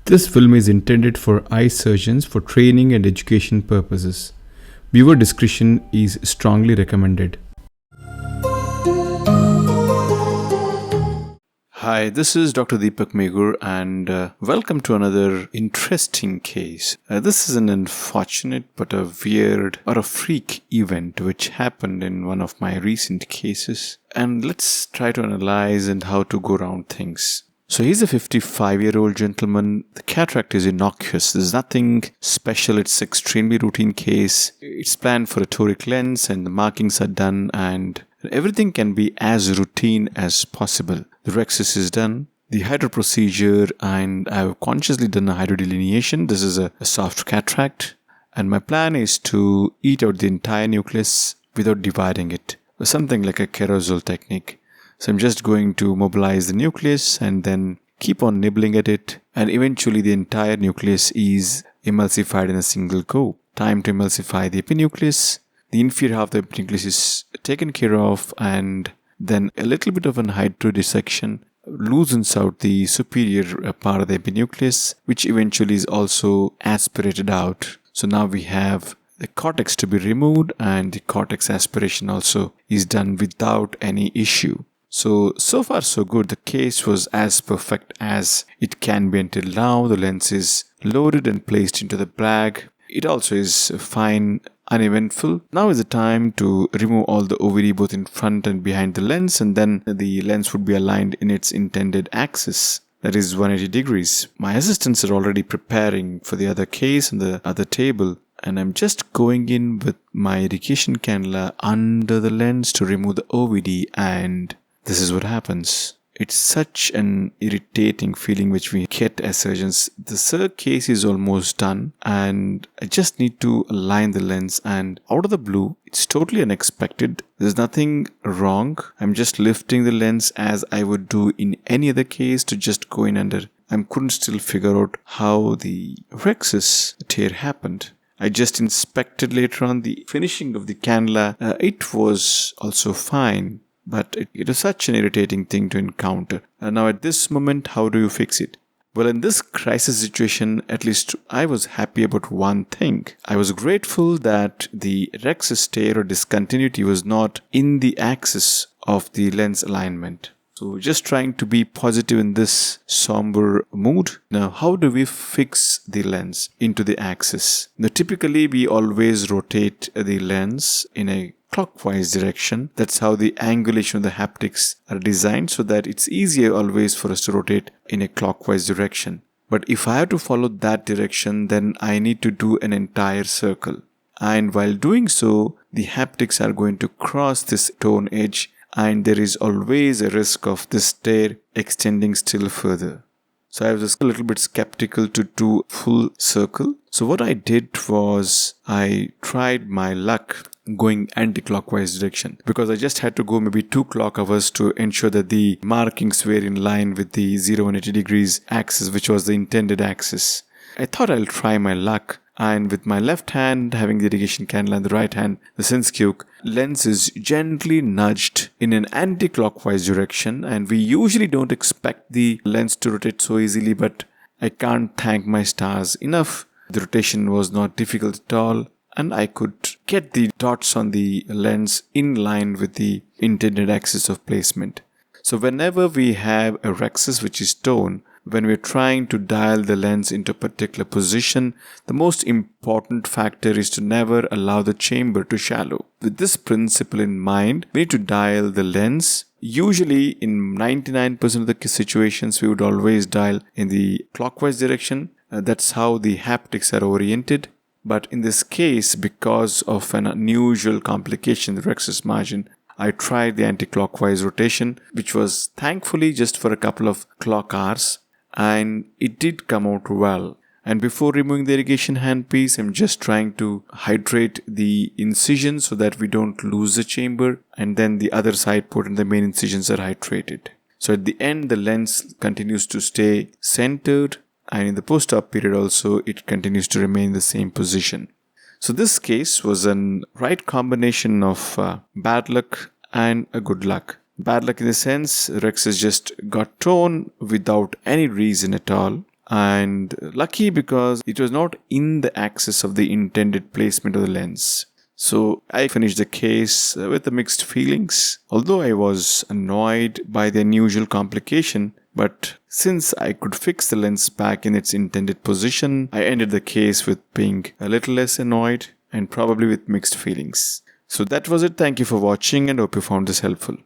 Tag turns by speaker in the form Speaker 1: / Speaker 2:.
Speaker 1: This film is intended for eye surgeons for training and education purposes. Viewer discretion is strongly recommended. Hi, this is Dr. Deepak Megur and welcome to another interesting case. This is an unfortunate but a weird or a freak event which happened in one of my recent cases. And let's try to analyze and how to go around things. So he's a 55-year-old gentleman. The cataract is innocuous. There's nothing special. It's an extremely routine case. It's planned for a toric lens and the markings are done and everything can be as routine as possible. The Rhexis is done, the hydro procedure, and I have consciously done a hydrodelineation. This is a soft cataract, and my plan is to eat out the entire nucleus without dividing it. Something like a carousel technique. So I'm just going to mobilize the nucleus and then keep on nibbling at it, and eventually the entire nucleus is emulsified in a single go. Time to emulsify the epinucleus. The inferior half of the epinucleus is taken care of, and then a little bit of an hydrodissection loosens out the superior part of the epinucleus, which eventually is also aspirated out. So now we have the cortex to be removed, and the cortex aspiration also is done without any issue. So far so good. The case was as perfect as it can be until now. The lens is loaded and placed into the bag. It also is fine, uneventful. Now is the time to remove all the ovary both in front and behind the lens, and then the lens would be aligned in its intended axis, that is 180 degrees. My assistants are already preparing for the other case on the other table, and I'm just going in with my irrigation cannula under the lens to remove the OVD, and this is what happens. It's such an irritating feeling which we get as surgeons. The case is almost done and I just need to align the lens, and out of the blue, it's totally unexpected. There's nothing wrong. I'm just lifting the lens as I would do in any other case to just go in under. I couldn't still figure out how the Rhexis tear happened. I just inspected later on the finishing of the cannula. It was also fine. But it is such an irritating thing to encounter. And now at this moment, how do you fix it? Well, in this crisis situation, at least I was happy about one thing. I was grateful that the Rhexis tear or discontinuity was not in the axis of the lens alignment. So just trying to be positive in this somber mood. Now, how do we fix the lens into the axis? Now, typically we always rotate the lens in a clockwise direction. That's how the angulation of the haptics are designed, so that it's easier always for us to rotate in a clockwise direction. But if I have to follow that direction, then I need to do an entire circle. And while doing so, the haptics are going to cross this tone edge, and there is always a risk of this tear extending still further. So I was a little bit skeptical to do full circle. So what I did was I tried my luck going anti-clockwise direction, because I just had to go maybe 2 clock hours to ensure that the markings were in line with the 0-180 degrees axis, which was the intended axis. I thought I'll try my luck, and with my left hand having the irrigation cannula and the right hand the Senscuke, lens is gently nudged in an anti-clockwise direction, and we usually don't expect the lens to rotate so easily, but I can't thank my stars enough. The rotation was not difficult at all, and I could get the dots on the lens in line with the intended axis of placement. So whenever we have a Rhexis which is tone, when we're trying to dial the lens into a particular position, the most important factor is to never allow the chamber to shallow. With this principle in mind, we need to dial the lens. Usually in 99% of the situations, we would always dial in the clockwise direction. That's how the haptics are oriented. But in this case, because of an unusual complication, the Rhexis margin, I tried the anti-clockwise rotation, which was thankfully just for a couple of clock hours, and it did come out well. And before removing the irrigation handpiece, I'm just trying to hydrate the incision so that we don't lose the chamber, and then the other side port and the main incisions are hydrated. So at the end, the lens continues to stay centered, and in the post-op period also, it continues to remain in the same position. So this case was a right combination of bad luck and a good luck. Bad luck in the sense, Rhexis just got torn without any reason at all. and lucky because it was not in the axis of the intended placement of the lens. So I finished the case with the mixed feelings. Although I was annoyed by the unusual complication, but since I could fix the lens back in its intended position, I ended the case with being a little less annoyed and probably with mixed feelings. So that was it. Thank you for watching and hope you found this helpful.